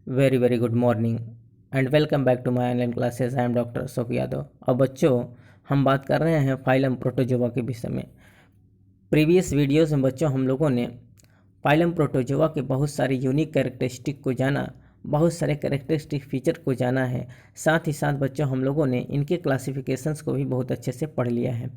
Very good morning and welcome back to my online classes. I am doctor Ashok Yadav. अब बच्चों, हम बात कर रहे हैं फाइलम प्रोटोजोआ के विषय में। प्रीवियस वीडियोस में बच्चों हम लोगों ने फाइलम प्रोटोजोआ के बहुत सारे यूनिक कैरेक्टरिस्टिक को जाना, बहुत सारे कैरेक्टरिस्टिक फीचर को जाना है। साथ ही साथ बच्चों हम लोगों ने इनके क्लासिफिकेशंस को भी बहुत अच्छे से पढ़ लिया है।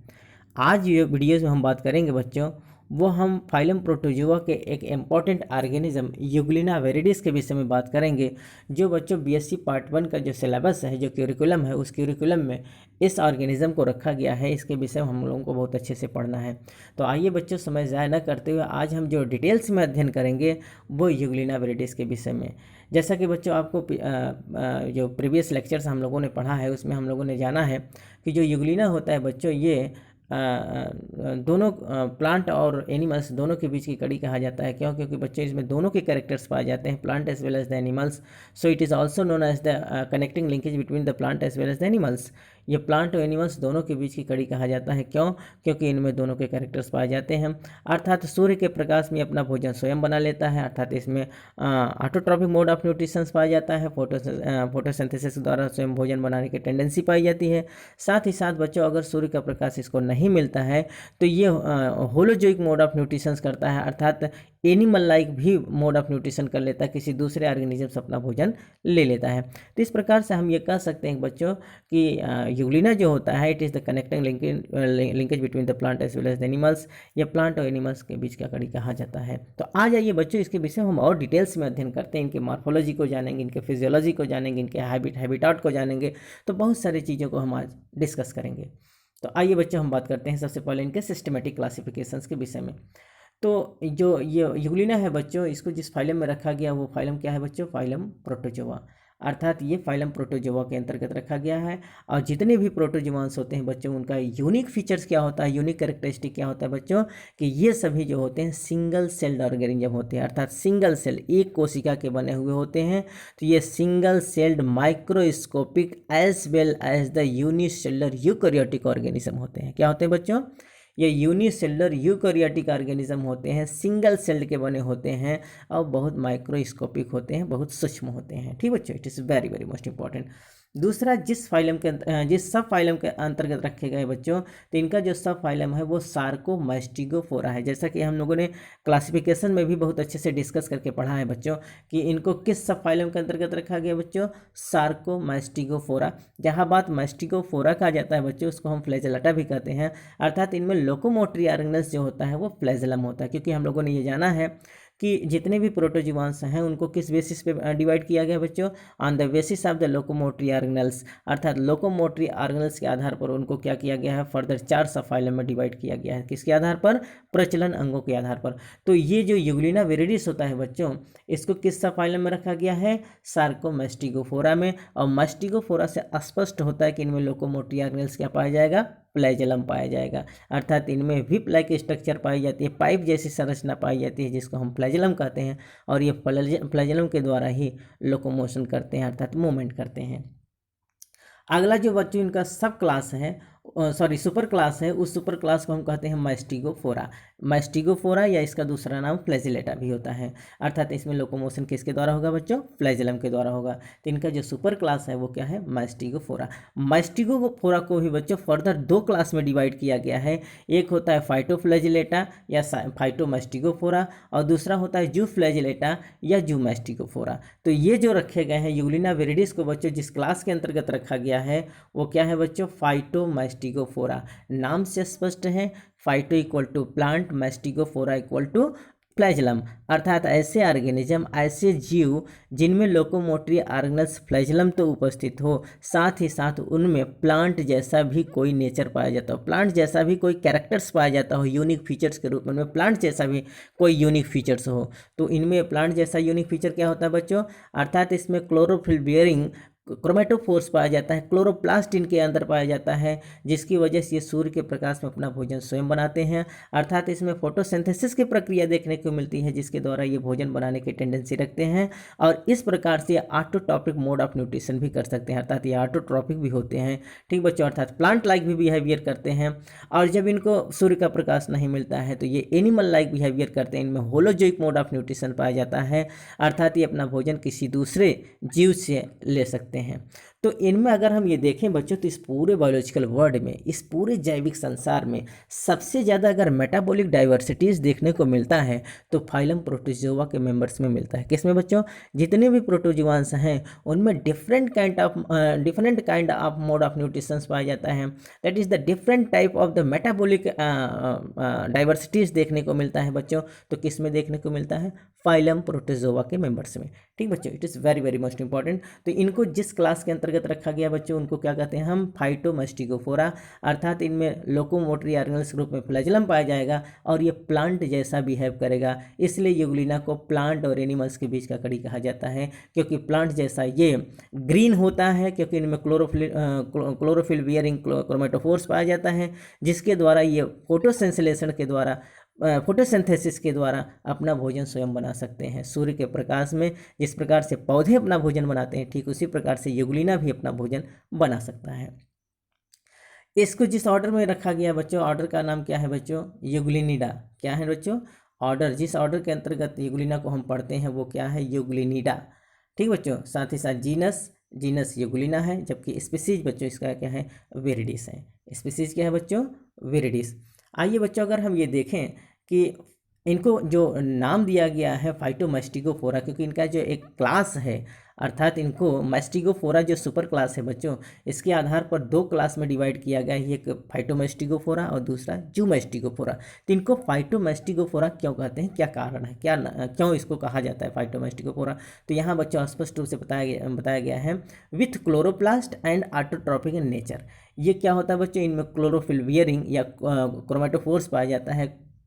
आज ये वीडियोस में हम बात करेंगे बच्चों, वो हम फाइलम प्रोटोजोआ के एक इम्पॉर्टेंट ऑर्गेनिज्म यूग्लिना वेरिडिस के विषय में बात करेंगे, जो बच्चों बीएससी पार्ट 1 का जो सिलेबस है, जो क्यूरिकुलम है, उस क्यूरिकुलम में इस ऑर्गेनिज्म को रखा गया है। इसके विषय में हम लोगों को बहुत अच्छे से पढ़ना है। तो आइए बच्चों, समय ज़ाया न करते हुए आज हम जो डिटेल्स में अध्ययन करेंगे वो यूग्लिना वेरिडिस के विषय में। जैसा कि बच्चों आपको जो प्रीवियस लेक्चर्स हम लोगों ने पढ़ा है उसमें हम लोगों ने जाना है कि जो यूग्लिना होता है बच्चों, ये दोनों प्लांट और एनिमल्स दोनों के बीच की कड़ी कहा जाता है। क्यों? क्योंकि बच्चे इसमें दोनों के कैरेक्टर्स पाए जाते हैं, plant as well as the animals. So it is also known as the connecting linkage between the plant as well as the animals. ये प्लांट और एनिमल्स दोनों के बीच की कड़ी कहा जाता है। क्यों? क्योंकि इनमें दोनों के कैरेक्टर्स पाए जाते हैं। अर्थात सूर्य के प्रकाश में अपना भोजन स्वयं बना लेता है, अर्थात इसमें ऑटोट्रॉपिक मोड ऑफ न्यूट्रिशंस पाया जाता है। फोटोसिंथेसिस द्वारा स्वयं भोजन बनाने की टेंडेंसी पाई जाती है। साथ ही साथ बच्चों, अगर सूर्य का प्रकाश इसको नहीं मिलता है तो ये होलोजोइक मोड ऑफ न्यूट्रिशंस करता है, अर्थात एनिमल लाइक भी मोड ऑफ न्यूट्रिशन कर लेता है, किसी दूसरे ऑर्गेनिज्म से अपना भोजन ले लेता है। तो इस प्रकार से हम ये कह सकते हैं बच्चों कि यूग्लिना जो होता है, it is the connecting linkage between the plant as well as the animals. ये प्लांट और एनिमल्स के बीच का कड़ी कहा जाता है। तो आ जाइए बच्चों, इसके विषय में हम और डिटेल्स में अध्ययन करते हैं। इनके मॉर्फोलॉजी को जानेंगे, इनके फिजियोलॉजी को जानेंगे, इनके हैबिटाट को जानेंगे। तो बहुत सारी चीज़ों को हम आज डिस्कस करेंगे। तो आइए बच्चों, हम बात करते हैं सबसे पहले इनके सिस्टमेटिक क्लासिफिकेशंस के विषय में। तो जो ये यूग्लिना है बच्चों, इसको जिस फाइलम में रखा गया वो फाइलम क्या है बच्चों? Phylum protozoa. अर्थात ये फाइलम प्रोटोजोआ के अंतर्गत रखा गया है। और जितने भी प्रोटोजोआंस होते हैं बच्चों, उनका यूनिक फीचर्स क्या होता है, यूनिक कैरेक्टरिस्टिक क्या होता है बच्चों, कि ये सभी जो होते हैं सिंगल सेल्ड ऑर्गेनिज्म होते हैं। अर्थात सिंगल सेल, एक कोशिका के बने हुए होते हैं। तो ये single celled microscopic as well as the unicellular eukaryotic organism होते हैं। क्या होते हैं बच्चों? ये यूनिसेलुलर यूकैरियोटिक ऑर्गेनिज्म होते हैं, सिंगल सेल्ड के बने होते हैं और बहुत माइक्रोस्कोपिक होते हैं, बहुत सूक्ष्म होते हैं। ठीक बच्चों, it is very most important. दूसरा, जिस सब फाइलम के अंतर्गत रखे गए बच्चों, तो इनका जो सब फाइलम है वो सार्कोमास्टिगोफोरा है। जैसा कि हम लोगों ने क्लासिफिकेशन में भी बहुत अच्छे से डिस्कस करके पढ़ा है बच्चों कि इनको किस सब फाइलम के अंतर्गत रखा गया बच्चों? सार्कोमास्टिगोफोरा। जहाँ बात मास्टिगोफोरा कहा जाता है बच्चों, उसको हम फ्लैजेलेटा भी कहते हैं। अर्थात इनमें लोकोमोटरी ऑर्गेनल्स जो होता है वो फ्लैजेलम होता है। क्योंकि हम लोगों ने ये जाना है कि जितने भी प्रोटोजोआंस हैं उनको किस बेसिस पे डिवाइड किया गया बच्चों? On the basis of the locomotory organelles. अर्थात लोकोमोटरी ऑर्गेनल्स के आधार पर उनको क्या किया गया है? फर्दर 4 सब फाइलम में डिवाइड किया गया है। किसके आधार पर? प्रचलन अंगों के आधार पर। तो ये जो यूग्लिना वेरिडिस होता है बच्चों, इसको किस सब फाइलम में रखा गया है? सार्कोमास्टिगोफोरा में। और मास्टिगोफोरा से स्पष्ट होता है कि इनमें लोकोमोटरी ऑर्गेनल्स क्या पाया जाएगा? फ्लैजेलम पाया जाएगा। अर्थात इनमें व्हिप लाइक स्ट्रक्चर पाई जाती है, पाइप जैसी संरचना पाई जाती है, जिसको हम फ्लैजेलम कहते हैं। और ये फ्लैजेलम के द्वारा ही लोकोमोशन करते हैं, अर्थात मूवमेंट करते हैं। अगला जो बच्चों इनका सब क्लास है, सुपर क्लास है, उस सुपर क्लास को हम कहते हैं मास्टिगोफोरा। मास्टिगोफोरा या इसका दूसरा नाम फ्लैजिलेटा भी होता है। अर्थात इसमें लोकोमोशन किसके द्वारा होगा बच्चों? फ्लैजेलम के द्वारा होगा। तो इनका जो सुपर क्लास है वो क्या है? मास्टिगोफोरा। मास्टिगोफोरा को भी बच्चों फर्दर 2 क्लास में डिवाइड किया गया है। एक होता है फाइटोफ्लैजिलेटा या फाइटोमास्टिगोफोरा, और दूसरा होता है जूफ्लैजिलेटा या जूमास्टिगोफोरा। तो ये जो रखे गए हैं यूग्लिना वेरिडिस को बच्चों जिस क्लास के अंतर्गत रखा गया है वो क्या है बच्चों? फाइटोमास्टिगोफोरा। नाम से स्पष्ट है, phyto equal to plant, mastigophora equal to flagellum. अर्थात ऐसे ऑर्गेनिज्म, ऐसे जीव जिनमें लोकोमोटरी ऑर्गेनल्स फ्लैजेलम तो उपस्थित हो, साथ ही साथ उनमें प्लांट जैसा भी कोई नेचर पाया जाता हो, प्लांट जैसा भी कोई कैरेक्टर्स पाया जाता हो यूनिक फीचर्स के रूप में, प्लांट जैसा भी कोई यूनिक फीचर्स हो। तो इनमें प्लांट जैसा यूनिक फीचर क्या होता है बच्चों? अर्थात इसमें क्लोरोफिल बियरिंग क्रोमेटोफोर्स पाया जाता है, क्लोरोप्लास्ट इनके अंदर पाया जाता है, जिसकी वजह से ये सूर्य के प्रकाश में अपना भोजन स्वयं बनाते हैं। अर्थात इसमें फोटोसिंथेसिस की प्रक्रिया देखने को मिलती है, जिसके द्वारा ये भोजन बनाने की टेंडेंसी रखते हैं और इस प्रकार से ऑटोट्रॉपिक मोड ऑफ न्यूट्रिशन भी कर सकते हैं, अर्थात ये ऑटोट्रॉपिक भी होते हैं। ठीक बच्चों, अर्थात प्लांट लाइक भी बिहेवियर करते हैं। और जब इनको सूर्य का प्रकाश नहीं मिलता है तो ये एनिमल लाइक बिहेवियर करते हैं। इनमें होलोजोइक मोड ऑफ न्यूट्रिशन पाया जाता है, अर्थात ये अपना भोजन किसी दूसरे जीव से ले सकते हैं। तो इनमें अगर हम ये देखें बच्चों, तो इस पूरे बायोलॉजिकल वर्ल्ड में, इस पूरे जैविक संसार में सबसे ज़्यादा अगर मेटाबॉलिक डाइवर्सिटीज़ देखने को मिलता है तो फाइलम प्रोटोजोआ के मेंबर्स में मिलता है। किसमें बच्चों? जितने भी प्रोटोजोआंस हैं उनमें different kind of mode of nutrition पाया जाता है। That is the different type of the metabolic diversities देखने को मिलता है बच्चों। तो किस में देखने को मिलता है? फाइलम प्रोटोजोआ के मेंबर्स में। ठीक बच्चों, it is very very most important. तो इनको जिस क्लास के अंतर्गत रखा गया बच्चों, उनको क्या कहते हैं हम? फाइटोमैस्टिकोफोरा। अर्थात इनमें लोकोमोटरी ऑर्गेनल्स ग्रुप में फ्लैजेलम पाया जाएगा और ये प्लांट जैसा बिहेव करेगा, इसलिए यूग्लिना को प्लांट और एनिमल्स के बीच का कड़ी कहा जाता है, क्योंकि प्लांट जैसा ये ग्रीन होता है, क्योंकि इनमें क्लोरोफिल बियरिंग क्रोमेटोफोर्स पाया जाता है, जिसके द्वारा ये फोटोसिंथेसिस के द्वारा अपना भोजन स्वयं बना सकते हैं सूर्य के प्रकाश में। जिस प्रकार से पौधे अपना भोजन बनाते हैं, ठीक उसी प्रकार से यूग्लिना भी अपना भोजन बना सकता है। इसको जिस ऑर्डर में रखा गया बच्चों, ऑर्डर का नाम क्या है बच्चों? यूग्लिनिडा। क्या है बच्चों? ऑर्डर, जिस ऑर्डर के अंतर्गत यूग्लिना को हम पढ़ते हैं वो क्या है? यूग्लिनिडा। ठीक बच्चों, साथ ही साथ जीनस यूग्लिना है, जबकि स्पीसीज बच्चों इसका क्या है? विरिडिस है। स्पीसीज क्या है बच्चों? विरिडिस। आइए बच्चों, अगर हम ये देखें कि इनको जो नाम दिया गया है फाइटोमैस्टिकोफोरा, क्योंकि इनका जो एक क्लास है, अर्थात इनको मैस्टिकोफोरा जो सुपर क्लास है बच्चों, इसके आधार पर दो क्लास में डिवाइड किया गया है, एक फाइटोमैस्टिकोफोरा और दूसरा जूमैस्टिकोफोरा। तो इनको फाइटोमैस्टिकोफोरा क्यों कहते हैं? क्या कारण है? क्यों इसको कहा जाता है फाइटोमैस्टिकोफोरा? तो यहाँ बच्चों स्पष्ट रूप से बताया गया है, with chloroplast and autotrophic in nature. ये क्या होता है बच्चों? इनमें क्लोरोफिल बियरिंग या क्रोमेटोफोर्स पाया जाता है,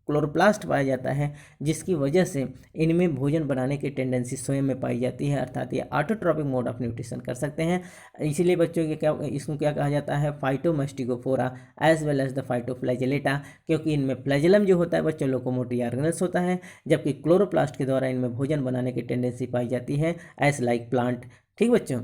क्लोरोप्लास्ट पाया जाता है, जिसकी वजह से इनमें भोजन बनाने की टेंडेंसी स्वयं में पाई जाती है, अर्थात ये ऑटोट्रॉपिक मोड ऑफ न्यूट्रिशन कर सकते हैं। इसीलिए बच्चों इसको क्या कहा जाता है? फाइटोमैस्टिकोफोरा एज वेल एज द फाइटोफ्लैजेलेटा, क्योंकि इनमें फ्लैजेलम जो होता है बच्चों लोकोमोटरी ऑर्गेनल्स होता है, जबकि क्लोरोप्लास्ट के द्वारा इनमें भोजन बनाने की टेंडेंसी पाई जाती है एज लाइक प्लांट। ठीक बच्चों,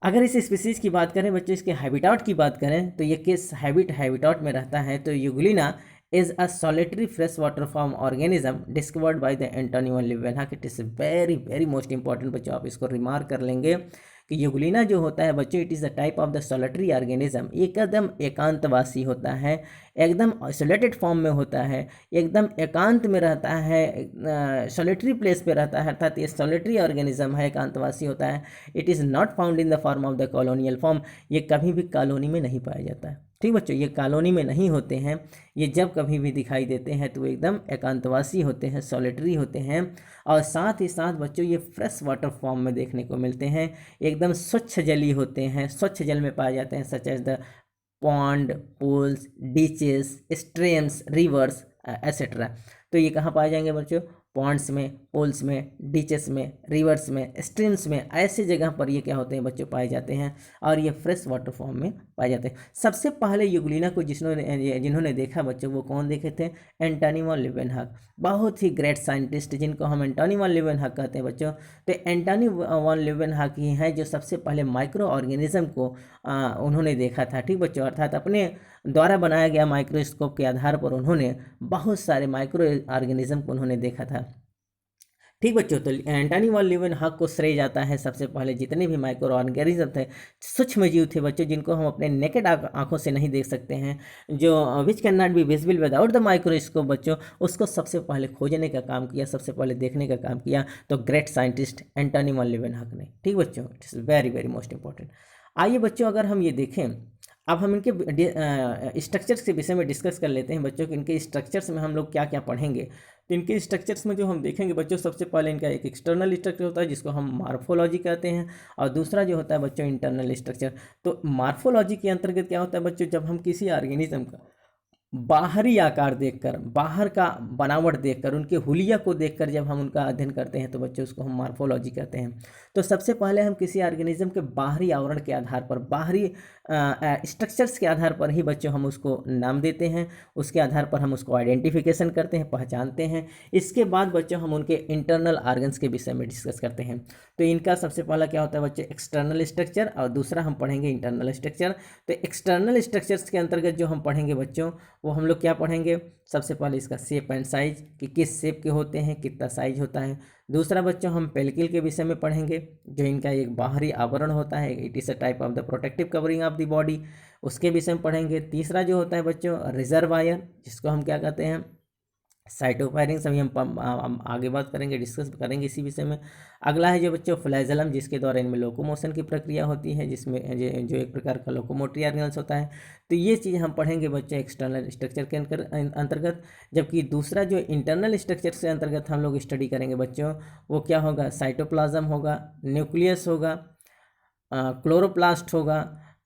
अगर इस स्पीसीज की बात करें बच्चों, इसके हैबिटाट की बात करें तो ये किस हैबिटाट में रहता है? तो Euglena is a solitary freshwater farm organism discovered by the Antonio Leeuwenhoek. It is very very most important बच्चों, आप इसको रिमार्क कर लेंगे कि यूग्लिना जो होता है बच्चों, it is the type of the solitary organism, एकदम एकांतवासी होता है, एकदम आइसोलेटेड फॉर्म में होता है, एकदम एकांत में रहता है, सोलिटरी प्लेस पे रहता है, अर्थात ये सोलिटरी ऑर्गेनिज्म है, एकांतवासी होता है। It is not found in the form of the colonial form, ये कभी भी कॉलोनी में नहीं पाया जाता है। ठीक बच्चों, ये कॉलोनी में नहीं होते हैं, ये जब कभी भी दिखाई देते हैं तो एकदम एकांतवासी होते हैं, सॉलिटरी होते हैं, और साथ ही साथ बच्चों ये फ्रेश वाटर फॉर्म में देखने को मिलते हैं, एकदम स्वच्छ जली होते हैं, स्वच्छ जल में पाए जाते हैं, such as the pond, pools, ditches, streams, rivers etcetera. तो ये कहाँ पाए जाएंगे बच्चों? पॉन्ड्स में, पूल्स में, डीचेस में, रिवर्स में, स्ट्रीम्स में, ऐसी जगह पर ये क्या होते हैं बच्चों? पाए जाते हैं, और ये फ्रेश वाटर फॉर्म में पाए जाते हैं। सबसे पहले यूग्लिना को जिन्होंने देखा बच्चों, वो कौन देखे थे? एंटोनी वॉन लीवेनहॉक, बहुत ही ग्रेट साइंटिस्ट जिनको हम एंटोनी वॉन लीवेनहॉक कहते हैं बच्चों। तो एंटोनी वॉन लीवेनहॉक ही हैं जो सबसे पहले माइक्रो ऑर्गेनिज्म को उन्होंने देखा था। ठीक बच्चों, अर्थात अपने द्वारा बनाया गया माइक्रोस्कोप के आधार पर उन्होंने बहुत सारे माइक्रो ऑर्गेनिज्म को उन्होंने देखा था। ठीक बच्चों, तो एंटोनी वॉन लीवेनहॉक को श्रेय जाता है सबसे पहले जितने भी माइक्रो ऑर्गेनिज्म थे, सूक्ष्म जीव थे बच्चों, जिनको हम अपने नेकेड आंखों से नहीं देख सकते हैं, जो which can not be visible without the microscope बच्चों, उसको सबसे पहले खोजने का काम किया, सबसे पहले देखने का काम किया, तो great scientist Antony von Leeuwenhoek ने। ठीक बच्चों, it is very very most important. आइए बच्चों, अगर हम ये देखें, अब हम इनके स्ट्रक्चर्स के विषय में डिस्कस कर लेते हैं बच्चों कि इनके स्ट्रक्चर्स में हम लोग क्या क्या पढ़ेंगे। तो इनके स्ट्रक्चर्स में जो हम देखेंगे बच्चों, सबसे पहले इनका एक एक्सटर्नल स्ट्रक्चर होता है जिसको हम मार्फोलॉजी कहते हैं, और दूसरा जो होता है बच्चों इंटरनल स्ट्रक्चर। तो मार्फोलॉजी के अंतर्गत क्या होता है बच्चों? जब हम किसी ऑर्गेनिज्म का बाहरी आकार देखकर, बाहर का बनावट देखकर, उनके हुलिया को देखकर जब हम उनका अध्ययन करते हैं तो बच्चों उसको हम मार्फोलॉजी कहते हैं। तो सबसे पहले हम किसी ऑर्गेनिज्म के बाहरी आवरण के आधार पर, बाहरी स्ट्रक्चर्स के आधार पर ही बच्चों हम उसको नाम देते हैं, उसके आधार पर हम उसको आइडेंटिफिकेशन करते हैं, पहचानते हैं। इसके बाद बच्चों हम उनके इंटरनल ऑर्गन्स के विषय में डिस्कस करते हैं। तो इनका सबसे पहला क्या होता है बच्चों, एक्सटर्नल स्ट्रक्चर, और दूसरा हम पढ़ेंगे इंटरनल स्ट्रक्चर। तो एक्सटर्नल स्ट्रक्चर्स के अंतर्गत जो हम पढ़ेंगे बच्चों, वो हम लोग क्या पढ़ेंगे, सबसे पहले इसका शेप एंड साइज, कि किस शेप के होते हैं, कितना साइज होता है। दूसरा बच्चों हम पेल्किल के विषय में पढ़ेंगे, जो इनका एक बाहरी आवरण होता है, it is a type of the protective covering of the body, उसके विषय में पढ़ेंगे। तीसरा जो होता है बच्चों रिजर्वायर, जिसको हम क्या कहते हैं, साइटोफायरिंग, अभी हम आगे बात करेंगे, डिस्कस करेंगे इसी विषय में। अगला है जो बच्चों फ्लैजलम, जिसके द्वारा इनमें लोकोमोशन की प्रक्रिया होती है, जिसमें जो एक प्रकार का लोकोमोटरी ऑर्गन्स होता है। तो ये चीज़ हम पढ़ेंगे बच्चों एक्सटर्नल स्ट्रक्चर के अंतर्गत। जबकि दूसरा जो इंटरनल स्ट्रक्चर से अंतर्गत हम लोग स्टडी करेंगे बच्चों, वो क्या होगा, साइटोप्लाज्म होगा, न्यूक्लियस होगा, क्लोरोप्लास्ट होगा,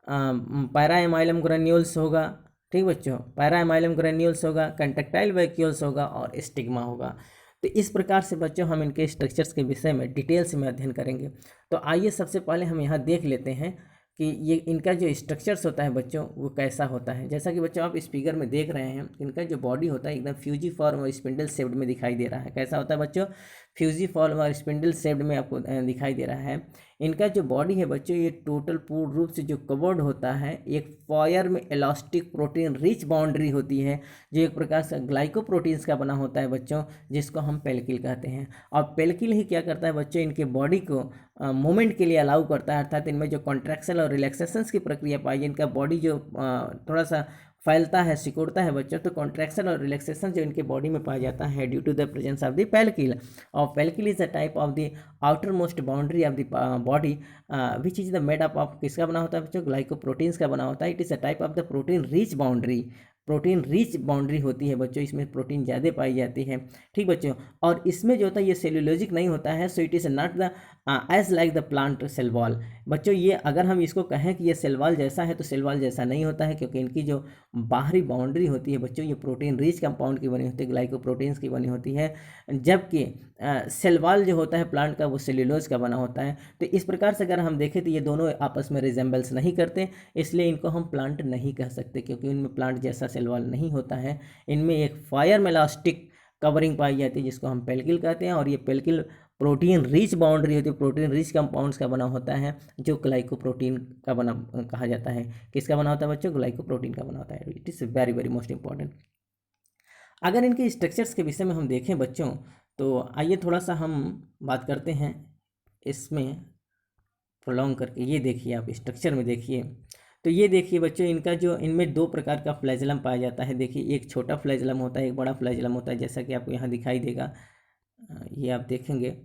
पैरा एमाइलम ग्रेन्यूल्स होगा, ठीक बच्चों, पैरा एमाइलम ग्रेन्यूल्स होगा, कंट्रैक्टाइल वैक्यूल्स होगा, और स्टिग्मा होगा। तो इस प्रकार से बच्चों हम इनके स्ट्रक्चर्स के विषय में डिटेल्स में अध्ययन करेंगे। तो आइए सबसे पहले हम यहाँ देख लेते हैं कि ये इनका जो स्ट्रक्चर्स होता है बच्चों वो कैसा होता है। जैसा कि बच्चों आप इस फिगर में देख रहे हैं, इनका जो बॉडी होता है एकदम फ्यूजीफॉर्म और स्पिंडल शेप्ड में दिखाई दे रहा है। कैसा होता है बच्चों, फ्यूजीफॉर्म और स्पिंडल शेप्ड में आपको दिखाई दे रहा है। इनका जो बॉडी है बच्चों, ये टोटल पूर्ण रूप से जो कवर्ड होता है एक फायर में इलास्टिक प्रोटीन रिच बाउंड्री होती है, जो एक प्रकार से ग्लाइकोप्रोटीन्स का बना होता है बच्चों, जिसको हम पेल्किल कहते हैं। और पेल्किल ही क्या करता है बच्चों, इनके बॉडी को मूवमेंट के लिए अलाउ करता है, अर्थात इनमें जो कॉन्ट्रैक्शन और रिलैक्सेशंस की प्रक्रिया पाई, इनका बॉडी जो थोड़ा सा फैलता है, सिकुड़ता है बच्चों, तो कॉन्ट्रैक्शन और रिलैक्सेशन जो इनके बॉडी में पाया जाता है due to the presence of the pellicle. और pellicle is a type of the outer most boundary of the body which is the made up of, किसका बना होता है बच्चों, ग्लाइकोप्रोटीन्स का बना होता है। It is a type of the protein rich boundary, protein rich boundary होती है बच्चों, इसमें प्रोटीन ज़्यादा पाई जाती है, ठीक बच्चों। और इसमें जो होता है ये सेल्यूलोजिक नहीं होता है, so it is not the as like the plant cell wall. बच्चों ये अगर हम इसको कहें कि ये सेल वॉल जैसा है, तो सेल वॉल जैसा नहीं होता है, क्योंकि इनकी जो बाहरी बाउंड्री होती है बच्चों, ये प्रोटीन रिच कंपाउंड की बनी होती है, ग्लाइकोप्रोटीन्स की बनी होती है। जबकि सेल वॉल जो होता है प्लांट का, वो सेल्यूलोज का बना होता है। तो इस प्रकार से अगर हम देखें तो ये दोनों आपस में रिजेंबल्स नहीं करते, इसलिए इनको हम प्लांट नहीं कह सकते, क्योंकि इनमें प्लांट जैसा सेल वॉल नहीं होता है। इनमें एक फायर मेलास्टिक कवरिंग पाई जाती है, जिसको हम पेल्किल कहते हैं। और ये पेल्किल प्रोटीन रिच बाउंड्री होती है, प्रोटीन रिच कंपाउंड्स का बना होता है, जो ग्लाइकोप्रोटीन का बना कहा जाता है। किसका बना होता है बच्चों, ग्लाइकोप्रोटीन का बना होता है। It is very very most important. अगर इनके स्ट्रक्चर्स के विषय में हम देखें बच्चों, तो आइए थोड़ा सा हम बात करते हैं इसमें प्रोलॉन्ग करके। ये देखिए आप स्ट्रक्चर में देखिए, तो ये देखिए बच्चों, इनका जो इनमें दो प्रकार का फ्लैजलम पाया जाता है। देखिए एक छोटा फ्लैजलम होता है, एक बड़ा फ्लैजलम होता है, जैसा कि आपको यहाँ दिखाई देगा। ये आप देखेंगे,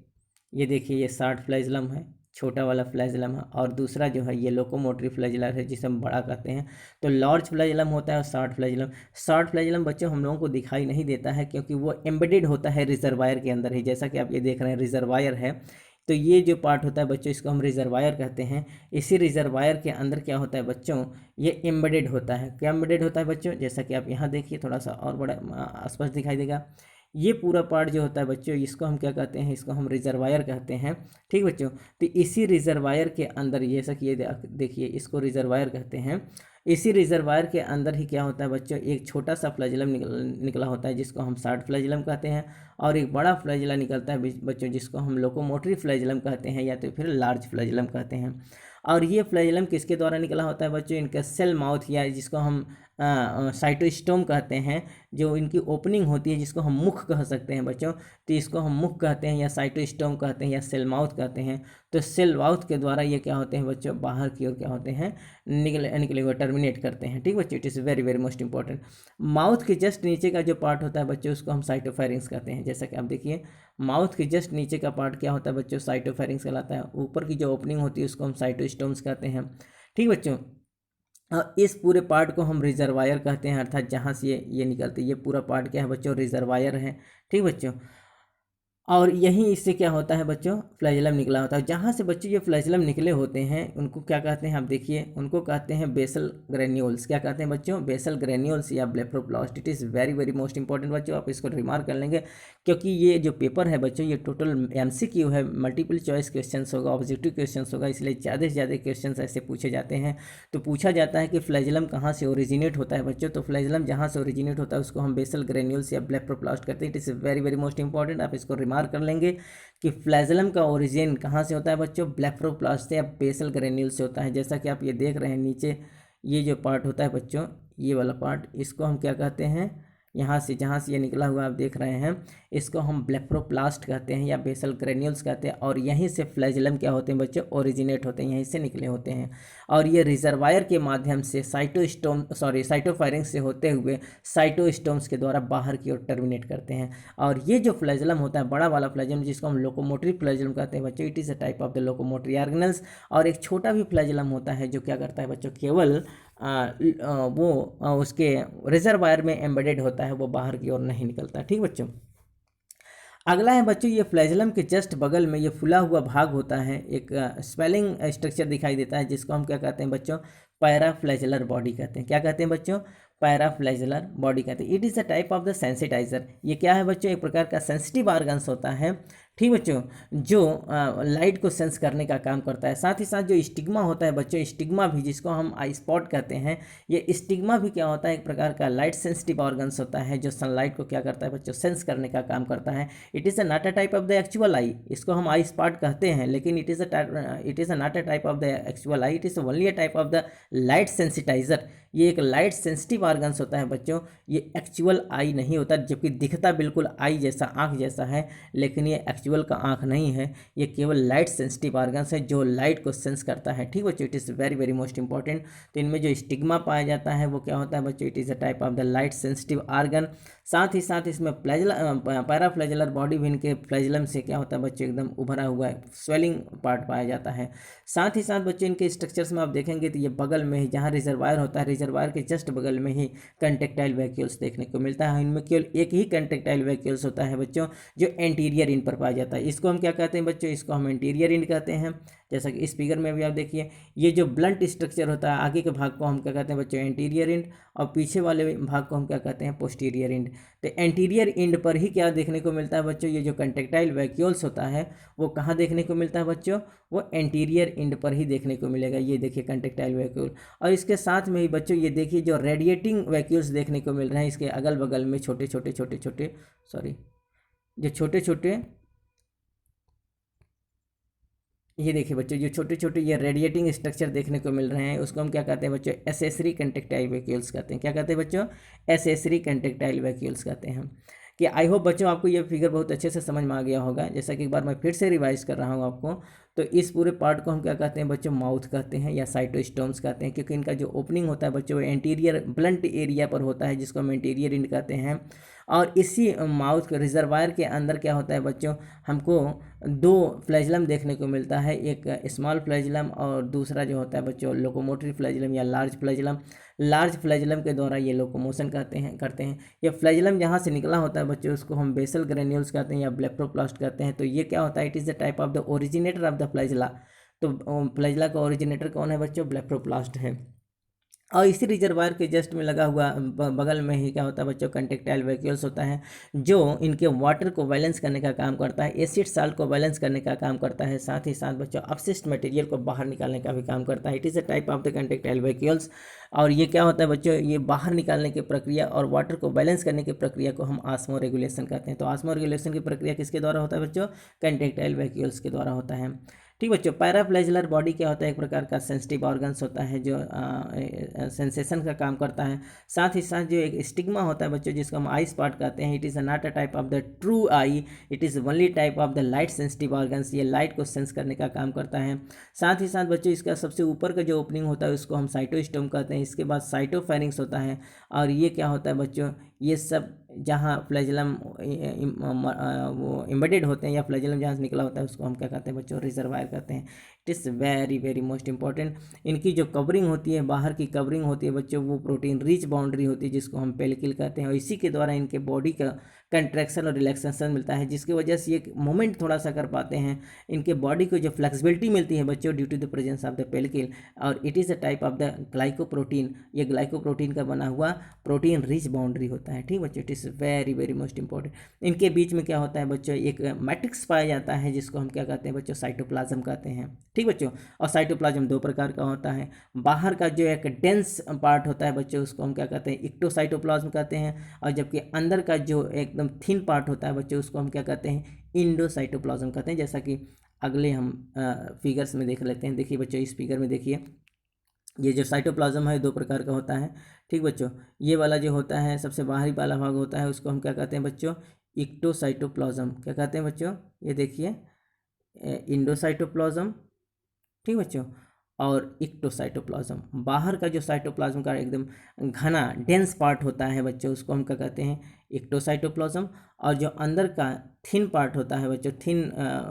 ये देखिए ये शार्ट फ्लैजलम है, छोटा वाला फ्लैजलम है। और दूसरा जो है ये लोकोमोटरी फ्लैजलम है, जिसे हम बड़ा कहते हैं। तो लार्ज फ्लैजलम होता है और शॉर्ट फ्लैजलम। शॉर्ट फ्लैजलम बच्चों हम लोगों को दिखाई नहीं देता है, क्योंकि वो एम्बेडेड होता है रिजर्वायर के अंदर ही। जैसा कि आप ये देख रहे हैं रिजर्वायर है, तो ये जो पार्ट होता है बच्चों, इसको हम रिजर्वायर कहते हैं। इसी रिजर्वायर के अंदर क्या होता है बच्चों, ये एम्बेडेड होता है। क्या एम्बेडेड होता है बच्चों, जैसा कि आप यहाँ देखिए, थोड़ा सा और बड़ा स्पष्ट दिखाई देगा। ये पूरा पार्ट जो होता है बच्चों, इसको हम क्या कहते हैं, इसको हम रिजर्वायर कहते हैं, ठीक बच्चों। तो इसी रिजर्वायर के अंदर, जैसा कि ये देखिए, इसको रिजर्वायर कहते हैं। इसी रिजर्वायर के अंदर ही क्या होता है बच्चों, एक छोटा सा फ्लैजलम निकला होता है, जिसको हम शॉर्ट फ्लैजलम कहते हैं। और एक बड़ा फ्लैजला निकलता है बच्चों, जिसको हम लोकोमोटरी फ्लैजलम कहते हैं, या तो फिर लार्ज फ्लैजलम कहते हैं। और ये फ्लैजलम किसके द्वारा निकला होता है बच्चों, इनका सेल माउथ, या जिसको हम साइटोस्टोम कहते हैं, जो इनकी ओपनिंग होती है, जिसको हम मुख कह सकते हैं बच्चों। तो इसको हम मुख कहते हैं, या साइटोस्टोम कहते हैं, या सेल माउथ कहते हैं। तो सेल माउथ के द्वारा ये क्या होते हैं बच्चों, बाहर की ओर क्या होते हैं, निकले हुए टर्मिनेट करते हैं, ठीक बच्चों। It is very very most important. Mouth के जस्ट नीचे का जो पार्ट होता है बच्चों, उसको हम साइटोफेरिंग्स कहते हैं। जैसा कि आप देखिए, माउथ के जस्ट नीचे का पार्ट क्या होता है बच्चों, साइटोफेरिंग्स कहलाता है। ऊपर की जो ओपनिंग होती है उसको हम साइटोस्टोम्स कहते हैं, ठीक बच्चों। इस पूरे पार्ट को हम रिजर्वायर कहते हैं, अर्थात जहाँ से ये निकलती है, ये पूरा पार्ट क्या है बच्चों, रिजर्वायर है, ठीक बच्चों। और यहीं इससे क्या होता है बच्चों, फ्लैजेलम निकला होता है। जहाँ से बच्चों ये फ्लैजेलम निकले होते हैं उनको क्या कहते हैं, आप देखिए, उनको कहते हैं बेसल ग्रेन्यूल्स। क्या कहते हैं बच्चों, बेसल ग्रेन्यूल्स या blepharoplast. It is very very most important बच्चों, आप इसको रिमार्क कर लेंगे, क्योंकि ये जो पेपर है बच्चों ये टोटल MCQ है, मल्टीपल चॉइस क्वेश्चन होगा, ऑब्जेक्टिव क्वेश्चन होगा, इसलिए ज़्यादा से ज़्यादा क्वेश्चन ऐसे पूछे जाते हैं। तो पूछा जाता है कि फ्लैजेलम कहाँ से ओरिजिनेट होता है बच्चों, तो फ्लैजेलम जहाँ से ओरिजिनेट होता है उसको हम बेसल ग्रेन्यूल्स या ब्लेफरोप्लास्ट करते हैं। It is very very most important, आप इसको रिमार्क कर लेंगे कि फ्लैजेलम का ओरिजिन कहाँ से होता है बच्चों, ब्लेफरोप्लास्ट से या बेसल ग्रेन्यूल से होता है। जैसा कि आप ये देख रहे हैं नीचे, ये जो पार्ट होता है बच्चों, ये वाला पार्ट, इसको हम क्या कहते हैं, यहाँ से जहाँ से ये निकला हुआ आप देख रहे हैं, इसको हम ब्लेफरोप्लास्ट कहते हैं या बेसल ग्रेन्यूल्स कहते हैं। और यहीं से फ्लैजेलम क्या होते हैं बच्चों, ओरिजिनेट होते हैं, यहीं से निकले होते हैं। और ये रिजर्वायर के माध्यम से साइटोफायरिंग से होते हुए साइटोस्टोम्स के द्वारा बाहर की ओर टर्मिनेट करते हैं। और ये जो फ्लैजेलम होता है, बड़ा वाला फ्लैजेलम जिसको हम लोकोमोटरी फ्लैजेलम कहते हैं बच्चों, it is a type of the locomotory organelles. और एक छोटा भी फ्लैजेलम होता है जो क्या करता है बच्चों, केवल उसके रिजर्वायर में एम्बेडेड होता है, वो बाहर की ओर नहीं निकलता। ठीक बच्चों, अगला है बच्चों, ये फ्लैजेलम के जस्ट बगल में ये फुला हुआ भाग होता है, एक स्वेलिंग स्ट्रक्चर दिखाई देता है, जिसको हम क्या कहते हैं बच्चों, पैराफ्लैजेलर बॉडी कहते हैं। क्या कहते हैं बच्चों, पैराफ्लैजेलर बॉडी कहते हैं। It is a type of the sensitizer. ये क्या है बच्चों, एक प्रकार का सेंसिटिव ऑर्गन्स होता है, ठीक बच्चों, जो लाइट को सेंस करने का काम करता है। साथ ही साथ जो स्टिग्मा होता है बच्चों, स्टिग्मा भी जिसको हम आई स्पॉट कहते हैं, ये स्टिग्मा भी क्या होता है, एक प्रकार का लाइट सेंसिटिव ऑर्गन्स होता है, जो सनलाइट को क्या करता है बच्चों, सेंस करने का काम करता है। It is a not a type of the actual eye, इसको हम आई स्पॉट कहते हैं, लेकिन it is a not a type of the actual eye, it is only a type of the light sensitizer. ये एक light sensitive organs होता है बच्चों, ये एक्चुअल आई नहीं होता, जबकि दिखता बिल्कुल आई जैसा, आँख जैसा है, लेकिन ये एक्चुअल का आँख नहीं है, ये केवल लाइट सेंसिटिव ऑर्गन्स है जो लाइट को सेंस करता है। ठीक बच्चों, it is very very most important. तो इनमें जो स्टिग्मा पाया जाता है वो क्या होता है बच्चों, it is a type of the light sensitive organ. साथ ही साथ इसमें पैराफ्लैजेलर बॉडी भी, इनके फ्लैजेलम से क्या होता है बच्चों, एकदम उभरा हुआ स्वेलिंग पार्ट पाया जाता है। साथ ही साथ बच्चों इनके स्ट्रक्चर्स में आप देखेंगे तो ये बगल में ही, जहाँ रिजर्वायर होता है, रिजर्वायर के जस्ट बगल में ही कंटेक्टाइल वैक्यूल्स देखने को मिलता है। इनमें केवल एक ही कंटेक्टाइल वैक्यूल्स होता है बच्चों, जो एंटीरियर इंड पर पाया जाता है। इसको हम क्या कहते हैं बच्चों, इसको हम एंटीरियर इंड कहते हैं। जैसा कि इस फिगर में भी आप देखिए, ये जो ब्लंट स्ट्रक्चर होता है, आगे के भाग को हम क्या कहते हैं बच्चों, एंटीरियर इंड, और पीछे वाले भाग को हम क्या कहते हैं, पोस्टीरियर इंड। तो एंटीरियर इंड पर ही क्या देखने को मिलता है बच्चों, ये जो कंटेक्टाइल वैक्यूल्स होता है वो कहाँ देखने को मिलता है बच्चों, वो एंटीरियर इंड पर ही देखने को मिलेगा। ये देखिए कंटेक्टाइल वैक्यूल, और इसके साथ में ही बच्चों ये देखिए जो रेडिएटिंग वैक्यूल्स देखने को मिल रहे हैं, इसके अगल बगल में छोटे छोटे छोटे छोटे जो छोटे छोटे, ये देखिए बच्चों, जो छोटे छोटे ये रेडिएटिंग स्ट्रक्चर देखने को मिल रहे हैं, उसको हम क्या कहते हैं बच्चों, एसेसरी कंटेक्टाइल वैक्यूल्स कहते हैं। क्या कहते हैं बच्चों, एसेसरी कंटेक्टाइल वैक्यूल्स कहते हैं। कि आई होप बच्चों आपको ये फिगर बहुत अच्छे से समझ में आ गया होगा। जैसा कि एक बार मैं फिर से रिवाइज कर रहा हूँ आपको, तो इस पूरे पार्ट को हम क्या कहते हैं बच्चों, माउथ कहते हैं या साइटोस्टोम्स कहते हैं, क्योंकि इनका जो ओपनिंग होता है बच्चों, वो एंटीरियर ब्लंट एरिया पर होता है, जिसको हम एंटीरियर इंड कहते हैं। और इसी माउथ के रिजर्वायर के अंदर क्या होता है बच्चों, हमको दो फ्लैजेलम देखने को मिलता है, एक स्मॉल फ्लैजेलम और दूसरा जो होता है बच्चों लोकोमोटरी फ्लैजेलम या लार्ज फ्लैजेलम। लार्ज फ्लैजेलम के द्वारा ये लोकोमोशन करते हैं। ये फ्लैजेलम जहाँ से निकला होता है बच्चों, उसको हम बेसल ग्रेन्यूल्स कहते हैं या ब्लेफरोप्लास्ट कहते हैं। तो ये क्या होता है, it is the type of the originator of the flagella. तो फ्लैजेला का ओरिजिनेटर कौन है बच्चों, ब्लेफरोप्लास्ट है। और इसी रिजर्वायर के जस्ट में लगा हुआ बगल में ही क्या होता है बच्चों, कंटेक्टाइल वैक्यूल्स होता है, जो इनके वाटर को बैलेंस करने का काम करता है, एसिड साल्ट को बैलेंस करने का काम करता है। साथ ही साथ बच्चों अपशिष्ट मटेरियल को बाहर निकालने का भी काम करता है। It is a type of the contractile vacuoles. और ये क्या होता है बच्चों, ये बाहर निकालने की प्रक्रिया और वाटर को बैलेंस करने की प्रक्रिया को हम ऑस्मो रेगुलेशन कहते हैं। तो ऑस्मो रेगुलेशन की प्रक्रिया किसके द्वारा होता है बच्चों, कंटेक्टाइल वैक्यूल्स के द्वारा होता है। ठीक बच्चों, पैराफ्लैजेलर बॉडी क्या होता है, एक प्रकार का सेंसिटिव ऑर्गन्स होता है, जो सेंसेशन का काम करता है। साथ ही साथ जो एक स्टिग्मा होता है बच्चों, जिसको हम आई स्पॉट कहते हैं, it is not a type of the true I, it is only type of the light sensitive organs. ये लाइट को सेंस करने का काम करता है। साथ ही साथ बच्चों इसका सबसे ऊपर का जो ओपनिंग होता है उसको हम साइटोस्टोम कहते हैं। इसके बाद साइटोफेरिंक्स होता है। और ये क्या होता है बच्चों, ये सब जहाँ फ्लैजेलम वो एम्बेडेड होते हैं या फ्लैजेलम जहाँ से निकला होता है, उसको हम क्या कहते हैं बच्चों, रिजर्वायर कहते हैं। It is very very most important. इनकी जो कवरिंग होती है, बाहर की कवरिंग होती है बच्चों, वो प्रोटीन रिच बाउंड्री होती है, जिसको हम पेलिकल कहते हैं। और इसी के द्वारा इनके बॉडी का कंट्रैक्शन और रिलैक्सेशन मिलता है, जिसकी वजह से ये मूवमेंट थोड़ा सा कर पाते हैं। इनके बॉडी को जो फ्लेक्सिबिलिटी मिलती है बच्चों due to the presence of the pellicle, और it is a type of the glycoprotein. ये ग्लाइकोप्रोटीन का बना हुआ प्रोटीन रिच बाउंड्री होता है। ठीक बच्चों, it is very very most important. इनके बीच में क्या होता है बच्चों, एक मैट्रिक्स पाया जाता है जिसको हम क्या कहते हैं बच्चों, साइटोप्लाज्म कहते हैं। ठीक बच्चों, और साइटोप्लाज्म दो प्रकार का होता है। बाहर का जो एक डेंस पार्ट होता है बच्चों, उसको हम क्या कहते हैं, इक्टोसाइटोप्लाज्म कहते हैं, और जबकि अंदर का जो एकदम थिन पार्ट होता है बच्चों, उसको हम क्या कहते हैं, इंडोसाइटोप्लाज्म कहते हैं। जैसा कि अगले हम फिगर्स में देख लेते हैं। देखिए बच्चों, इस फिगर में देखिए, ये जो साइटोप्लाज्म है दो प्रकार का होता है। ठीक बच्चों, ये वाला जो होता है सबसे बाहरी वाला भाग होता है, उसको हम क्या कहते हैं बच्चों, इक्टोसाइटोप्लाज्म। क्या कहते हैं बच्चों, ये देखिए, इंडोसाइटोप्लाज्म। ठीक बच्चों, और इक्टोसाइटोप्लाज्म। बाहर का जो साइटोप्लाज्म का एकदम घना डेंस पार्ट होता है बच्चों, उसको हम क्या कहते हैं, इक्टोसाइटोप्लाज्म। और जो अंदर का थिन पार्ट होता है बच्चों, थिन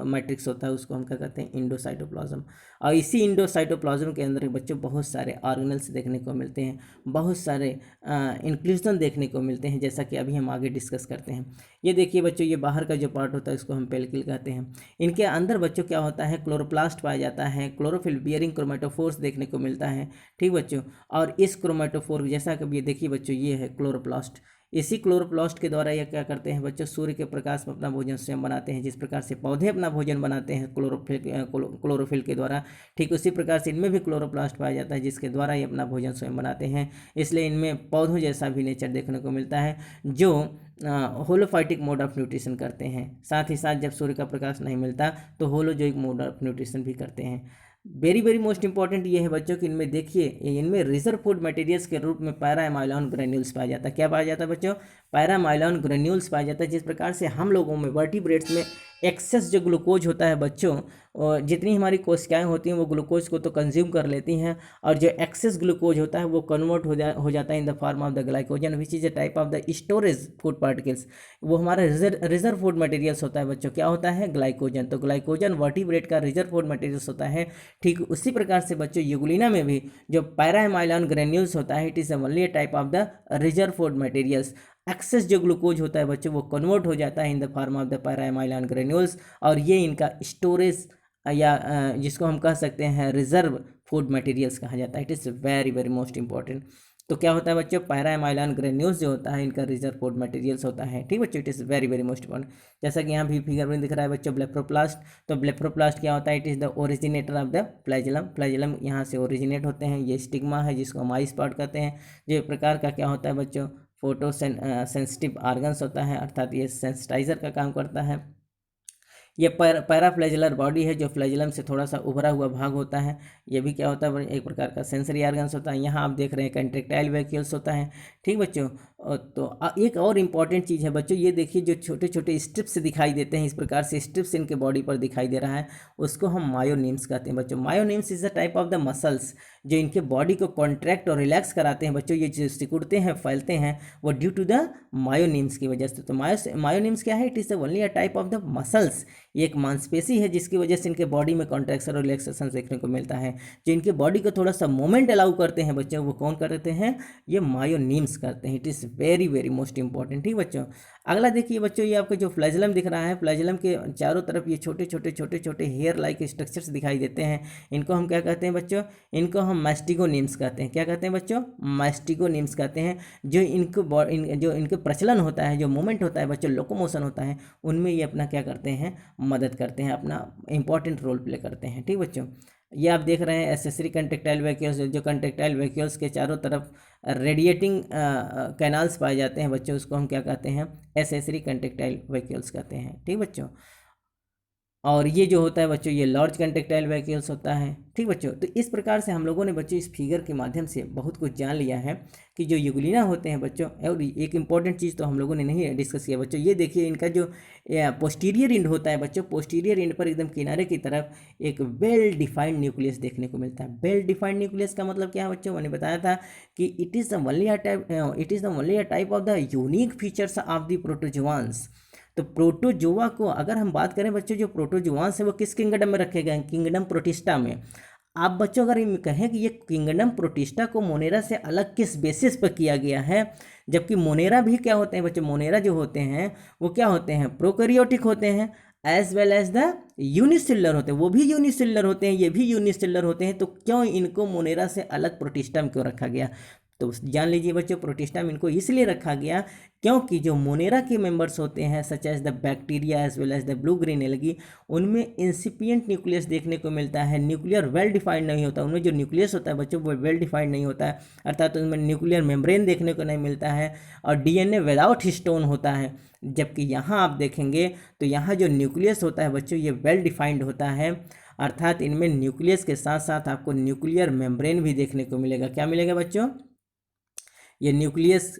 मैट्रिक्स होता है, उसको हम क्या कहते हैं, इंडोसाइटोप्लाज्म। और इसी इंडोसाइटोप्लाज्म के अंदर बच्चों बहुत सारे ऑर्गेनल्स देखने को मिलते हैं, बहुत सारे इंक्लूजन देखने को मिलते हैं, जैसा कि अभी हम आगे डिस्कस करते हैं। ये देखिए बच्चों, ये बाहर का जो पार्ट होता है उसको हम पेलिकल कहते हैं। इनके अंदर बच्चों क्या होता है, क्लोरोप्लास्ट पाया जाता है, क्लोरोफिल बियरिंग क्रोमेटोफोर्स देखने को मिलता है। ठीक बच्चों, और इस क्रोमेटोफोर जैसा कि ये देखिए बच्चों, ये है क्लोरोप्लास्ट। इसी क्लोरोप्लास्ट के द्वारा ये क्या करते हैं बच्चों, सूर्य के प्रकाश में अपना भोजन स्वयं बनाते हैं। जिस प्रकार से पौधे अपना भोजन बनाते हैं क्लोरोफिल के द्वारा, ठीक उसी प्रकार से इनमें भी क्लोरोप्लास्ट पाया जाता है, जिसके द्वारा ये अपना भोजन स्वयं बनाते हैं। इसलिए इनमें पौधों जैसा भी नेचर देखने को मिलता है, जो होलोफाइटिक मोड ऑफ न्यूट्रिशन करते हैं। साथ ही साथ जब सूर्य का प्रकाश नहीं मिलता तो होलोजोइक मोड ऑफ न्यूट्रिशन भी करते हैं। वेरी वेरी मोस्ट इंपॉर्टेंट ये है बच्चों कि इनमें देखिए, इनमें रिजर्व फूड मटेरियल्स के रूप में पैरामाइलॉन ग्रेन्यूल्स पाया जाता है। क्या पाया जाता है बच्चों, पैरामाइलॉन ग्रेन्यूल्स पाया जाता है। जिस प्रकार से हम लोगों में वर्टिब्रेट्स में एक्सेस जो ग्लूकोज होता है बच्चों, और जितनी हमारी कोशिकाएं होती हैं वो ग्लूकोज को तो कंज्यूम कर लेती हैं, और जो एक्सेस ग्लूकोज होता है वो कन्वर्ट हो जाता है in the form of the glycogen, which is a type of the storage food particles. वो हमारा रिजर्व फूड मटेरियल्स होता है बच्चों। क्या होता है, ग्लाइकोजन। तो ग्लाइकोजन वर्टिब्रेट का रिजर्व फूड मटेरियल्स होता है। ठीक उसी प्रकार से बच्चों यूग्लिना में भी जो पैरामाइलॉन ग्रेन्यूल्स होता है, it is only a type of the reserve food materials. Excess जो ग्लूकोज होता है बच्चों वो कन्वर्ट हो जाता है in the form of the paramylon granules, और ये इनका स्टोरेज या जिसको हम कह सकते हैं रिजर्व फूड मटेरियल्स कहा जाता है। It is very very most important. तो क्या होता है बच्चों, पैरामाइलॉन ग्रेन्यूल्स जो होता है इनका रिजर्व फूड मटेरियल्स होता है। ठीक बच्चों, it is very very most important. जैसा कि यहाँ भी फिगर में दिख रहा है बच्चों, ब्लेफरोप्लास्ट। तो ब्लेफरोप्लास्ट क्या होता है, it is the originator of the flagellum. Flagellum यहाँ से ओरिजिनेट होते हैं। ये स्टिग्मा है जिसको हम आई स्पॉट कहते हैं। जो एक प्रकार का क्या होता है बच्चों, फोटो सेंसिटिव ऑर्गन्स होता है, अर्थात ये सेंसिटाइजर का काम करता है। ये पैराफ्लैजेलर बॉडी है जो फ्लैजेलम से थोड़ा सा उभरा हुआ भाग होता है। ये भी क्या होता है, एक प्रकार का सेंसरी ऑर्गन्स होता है। यहाँ आप देख रहे हैं कंट्रेक्टाइल वैक्यूल्स होता है। ठीक बच्चों, तो एक और इम्पॉर्टेंट चीज़ है बच्चों, ये देखिए जो छोटे छोटे स्ट्रिप्स दिखाई देते हैं, इस प्रकार से स्ट्रिप्स इनके बॉडी पर दिखाई दे रहा है, उसको हम मायोनिम्स कहते हैं बच्चों। Myonemes is the type of the muscles जो इनके बॉडी को कॉन्ट्रैक्ट और रिलैक्स कराते हैं बच्चों। ये जो सिकुड़ते हैं, फैलते हैं, वो ड्यू टू द मायोनिम्स की वजह से। तो मायोनिम्स क्या है, it is only a type of the muscles. ये एक मांसपेशी है जिसकी वजह से इनके बॉडी में कॉन्ट्रैक्शन और रिलैक्सेशन देखने को मिलता है। जो इनके बॉडी को थोड़ा सा मूवमेंट अलाउ करते हैं बच्चों, वो कौन करते हैं, ये मायोनिम्स करते हैं। It is very very most important. ठीक बच्चों, अगला देखिए बच्चों, ये आपको जो फ्लैजेलम दिख रहा है, फ्लैजेलम के चारों तरफ ये छोटे छोटे हेयर लाइक स्ट्रक्चर्स दिखाई देते हैं। इनको हम क्या कहते हैं बच्चों, इनको हम मैस्टिगोनिम्स कहते हैं। क्या कहते हैं बच्चों, मैस्टिगोनिम्स कहते हैं। जो जो इनके प्रचलन होता है, जो मूवमेंट होता है बच्चों, लोकोमोशन होता है, उनमें ये अपना क्या करते हैं, मदद करते हैं, अपना इंपॉर्टेंट रोल प्ले करते हैं। ठीक बच्चों, ये आप देख रहे हैं एसेसरी कंट्रेक्टाइल वैक्यूल्स। जो कंट्रेक्टाइल वैक्यूल्स के चारों तरफ रेडिएटिंग कैनाल्स पाए जाते हैं बच्चों, उसको हम क्या कहते हैं, एसेसरी कंट्रेक्टाइल वैक्यूल्स कहते हैं। ठीक बच्चों, और ये जो होता है बच्चों, ये लार्ज कंट्रेक्टाइल वैक्यूल्स होता है। ठीक बच्चों, तो इस प्रकार से हम लोगों ने बच्चों इस फिगर के माध्यम से बहुत कुछ जान लिया है कि जो यूग्लिना होते हैं बच्चों। और एक इंपॉर्टेंट चीज़ तो हम लोगों ने नहीं डिस्कस किया बच्चों, ये देखिए इनका जो पोस्टीरियर एंड होता है बच्चों, पोस्टीरियर एंड पर एकदम किनारे की तरफ एक वेल डिफाइंड न्यूक्लियस देखने को मिलता है। वेल डिफाइंड न्यूक्लियस का मतलब क्या है बच्चों, मैंने बताया था कि it is the only a type of the unique features of the protozoans. तो प्रोटोजोआ को अगर हम बात करें बच्चों, जो प्रोटोजोआंस है वो किस किंगडम में रखे गए हैं, किंगडम प्रोटिस्टा में। आप बच्चों अगर ये कहें कि ये किंगडम प्रोटिस्टा को मोनेरा से अलग किस बेसिस पर किया गया है, जबकि मोनेरा भी क्या होते हैं बच्चों, मोनेरा जो होते हैं वो क्या होते हैं, प्रोकैरियोटिक होते हैं, as well as the unicellular होते हैं, वो भी यूनिसेलुलर होते हैं, ये भी यूनिसेलुलर होते हैं। तो क्यों इनको मोनेरा से अलग प्रोटिस्टा में क्यों रखा गया? तो जान लीजिए बच्चों, प्रोटिस्टा में इनको इसलिए रखा गया क्योंकि जो मोनेरा के मेंबर्स होते हैं such as the bacteria as well as the blue green algae, उनमें इंसिपिएंट न्यूक्लियस देखने को मिलता है, न्यूक्लियर वेल डिफाइंड नहीं होता, उनमें जो न्यूक्लियस होता है बच्चों वो वेल डिफाइंड नहीं होता है, अर्थात उनमें न्यूक्लियर मेम्ब्रेन देखने को नहीं मिलता है, और डीएनए विदाउट हिस्टोन होता है। जबकि यहाँ आप देखेंगे तो यहाँ जो न्यूक्लियस होता है बच्चों ये वेल डिफाइंड होता है, अर्थात इनमें न्यूक्लियस के साथ साथ आपको न्यूक्लियर मेम्ब्रेन भी देखने को मिलेगा। क्या मिलेगा बच्चों? ये न्यूक्लियस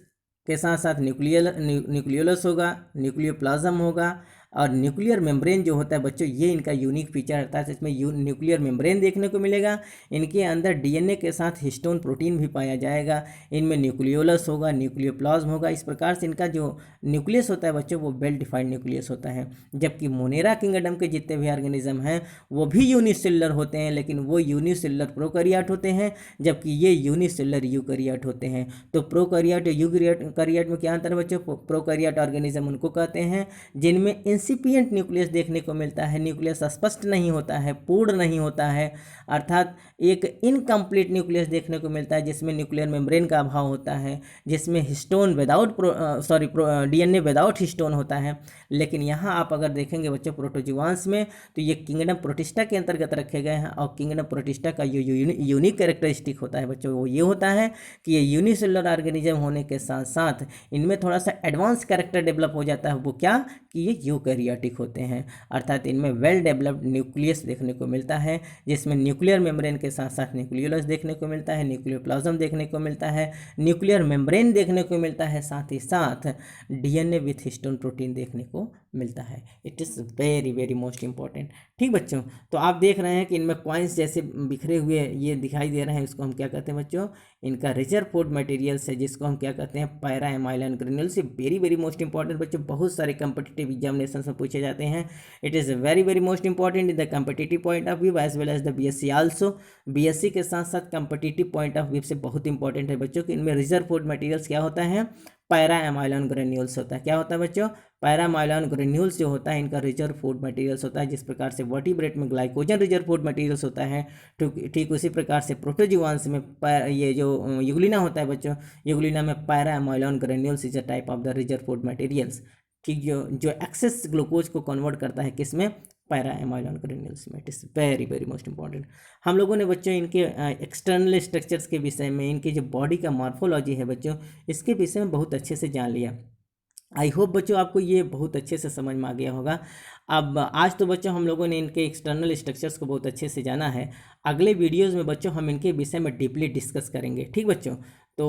के साथ साथ न्यूक्लियोलस होगा, न्यूक्लियोप्लाज्म होगा, और न्यूक्लियर मेम्ब्रेन जो होता है बच्चों ये इनका यूनिक फीचर अर्थात इसमें न्यूक्लियर मेम्ब्रेन देखने को मिलेगा। इनके अंदर डीएनए के साथ हिस्टोन प्रोटीन भी पाया जाएगा, इनमें न्यूक्लियोलस होगा, न्यूक्लियोप्लाज्म होगा। इस प्रकार से इनका जो न्यूक्लियस होता है बच्चों वो वेल डिफाइंड न्यूक्लियस होता है। जबकि मोनेरा किंगडम के जितने भी ऑर्गेनिज्म हैं वो भी यूनिसेलुलर होते हैं, लेकिन वो यूनिसेलुलर प्रोकैरियोट होते हैं, जबकि ये यूनिसेलुलर यूकैरियोट होते हैं। तो प्रोकैरियोट यूकैरियोट में क्या अंतर है बच्चों? प्रोकैरियोट ऑर्गेनिज्म उनको कहते हैं जिनमें इंसिपिएंट न्यूक्लियस देखने को मिलता है, न्यूक्लियस स्पष्ट नहीं होता है, पूर्ण नहीं होता है, अर्थात एक इनकम्प्लीट न्यूक्लियस देखने को मिलता है जिसमें न्यूक्लियर मेम्ब्रेन का अभाव होता है, जिसमें histone without DNA without histone होता है। लेकिन यहाँ आप अगर देखेंगे बच्चों प्रोटोजुआंस में तो ये किंगडम प्रोटिस्टा के अंतर्गत रखे गए हैं, और किंगडम प्रोटिस्टा का जो यूनिक कैरेक्टरिस्टिक होता है बच्चों वो ये होता है कि ये यूनिसेलुलर ऑर्गेनिज्म होने के साथ साथ इनमें थोड़ा सा एडवांस कैरेक्टर डेवलप हो जाता है। वो क्या कि ये यूकैरियोटिक होते हैं, अर्थात इनमें वेल डेवलप्ड न्यूक्लियस देखने को मिलता है, जिसमें न्यूक्लियर मेम्ब्रेन के साथ साथ न्यूक्लियोलस देखने को मिलता है, न्यूक्लियोप्लाज्म देखने को मिलता है, न्यूक्लियर मेम्ब्रेन देखने को मिलता है, साथ ही साथ डीएनए विथ हिस्टोन प्रोटीन देखने को मिलता है। It is very very most important. ठीक बच्चों, तो आप देख रहे हैं कि इनमें कॉइन्स जैसे बिखरे हुए ये दिखाई दे रहे हैं, इसको हम क्या कहते हैं बच्चों? इनका रिजर्वोड मटेरियल्स है, जिसको हम क्या कहते हैं? Paramylon granules. Very very most important बच्चों, बहुत सारे कम्पिटिटिव एग्जामिनेशन में पूछे जाते हैं। It is very very most important in the competitive point of view as well as the BSc also. BSc के साथ साथ कम्पिटिटिव पॉइंट ऑफ व्यू से बहुत इंपॉर्टेंट है बच्चों कि इनमें रिजर्वोड मटेरियल्स क्या होता है? पैरा एमाइलन ग्रेन्यूल्स होता है। क्या होता है बच्चों? पैरा एमाइलन ग्रेन्यूल्स जो होता है इनका रिजर्व फूड मटेरियल्स होता है। जिस प्रकार से वर्टिब्रेट में ग्लाइकोजन रिजर्व फूड मटेरियल्स होता है, ठीक उसी प्रकार से प्रोटोजुआंस में ये जो यूग्लिना होता है बच्चों, यूग्लिना में paramylon granules is a type of the reserve food materials. ठीक, जो एक्सेस ग्लूकोज को कन्वर्ट करता है किसमें? पैरा एमाइलन ग्रेन्यूल्स में। It is very very most important. हम लोगों ने बच्चों इनके एक्सटर्नल स्ट्रक्चर्स के विषय में, इनकी जो बॉडी का मॉर्फोलॉजी है बच्चों, इसके विषय में बहुत अच्छे से जान लिया। आई होप बच्चों आपको ये बहुत अच्छे से समझ में आ गया होगा। अब आज तो बच्चों हम लोगों ने इनके एक्सटर्नल स्ट्रक्चर्स को बहुत अच्छे से जाना है। अगले वीडियोज़ में बच्चों हम इनके विषय में डीपली डिस्कस करेंगे। ठीक बच्चों, तो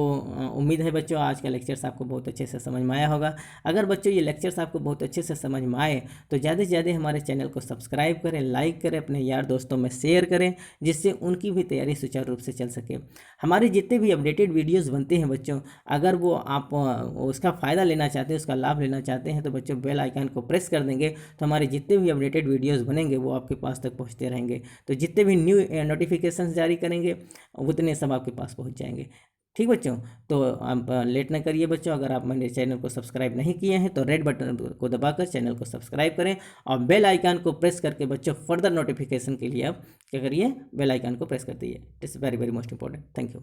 उम्मीद है बच्चों आज का लेक्चर्स आपको बहुत अच्छे से समझ में आया होगा। अगर बच्चों ये लेक्चर्स आपको बहुत अच्छे से समझ में आए तो ज़्यादा से ज़्यादा हमारे चैनल को सब्सक्राइब करें, लाइक करें, अपने यार दोस्तों में शेयर करें, जिससे उनकी भी तैयारी सुचारू रूप से चल सके। हमारे जितने भी अपडेटेड वीडियोज़ बनते हैं बच्चों, अगर वो आप उसका फ़ायदा लेना चाहते हैं, उसका लाभ लेना चाहते हैं, तो बच्चों बेल आइकन को प्रेस कर देंगे तो हमारे जितने भी अपडेटेड वीडियोज़ बनेंगे वो आपके पास तक पहुँचते रहेंगे। तो जितने भी न्यू नोटिफिकेशन जारी करेंगे उतने सब आपके पास पहुँच जाएंगे। ठीक बच्चों, तो आप लेट न करिए बच्चों, अगर आप मेरे चैनल को सब्सक्राइब नहीं किए हैं तो रेड बटन को दबाकर चैनल को सब्सक्राइब करें, और बेल आइकन को प्रेस करके बच्चों फर्दर नोटिफिकेशन के लिए आप क्या करिए? बेल आइकन को प्रेस कर दीजिए। It's very very most important. Thank you.